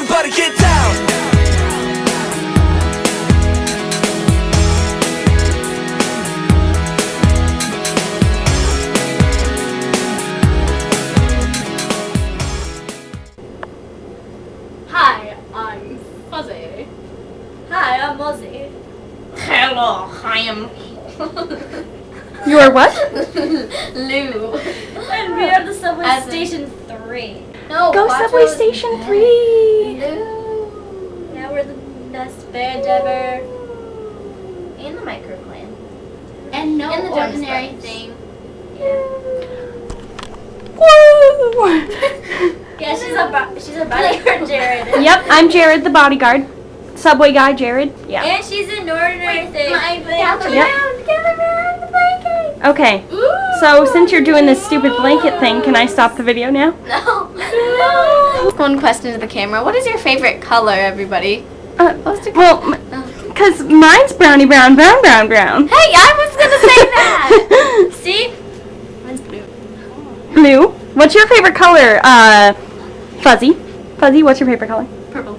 everybody get down. Hi, I'm Fuzzy. Hi, I'm Muzzyyy. Hello, I am You are what? Lou. And we are the Subway Station 3. No, Go Subway Quattro's Station bad. 3! Lou. Yeah, we're the best band ever. And the micro clan. And no And the Jonas ordinary Brothers. thing. Woo! Yeah, she's a bodyguard, Jared. Yep, I'm Jared, the bodyguard. Subway guy, Jared. Yeah. And she's an ordinary thing. Gather Yep. around the blanket. Okay, so since you're doing this stupid blanket thing, can I stop the video now? No. One question to the camera. What is your favorite color, everybody? Well, because mine's brownie brown, brown, brown, brown. Hey, I was gonna say that. See? Mine's blue. Blue. What's your favorite color? Fuzzy. Fuzzy, what's your favorite color? Purple.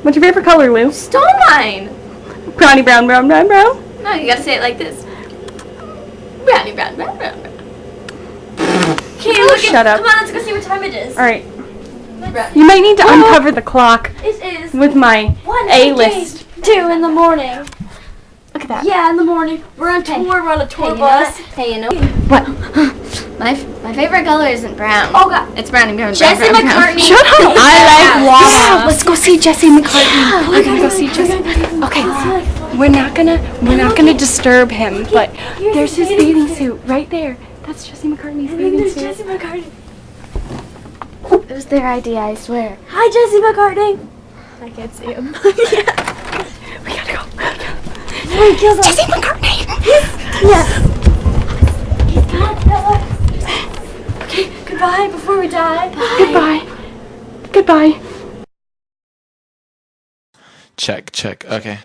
What's your favorite color, Lou? Stole mine. Brownie brown, brown, brown, brown. No, you gotta say it like this. Brownie, brown, brown, brown, brown. Okay, Oh, shut up. Come on, let's go see what time it is. All right. Right. You might need to uncover the clock It is with my 1 A-list. 2 in the morning. Look at that. Yeah, in the morning. We're on tour. We're on a tour Hey, you know bus. what? Hey, you know What? my favorite color isn't brown. Oh God. It's brownie, brown, Jesse brown, brown, brown. McCartney. Shut up. I like lava. Let's go see Jesse McCartney. We're gonna go see Jesse. Okay. We're not gonna disturb him, but there's his bathing suit right there. That's Jesse McCartney's bathing suit. Jesse McCartney. It was their idea, I swear. Hi, Jesse McCartney. I can't see him. We gotta go. He kills us. Jesse McCartney. Yes. He's gonna kill us. Okay, goodbye before we die. Bye. Goodbye. Goodbye. Check, okay.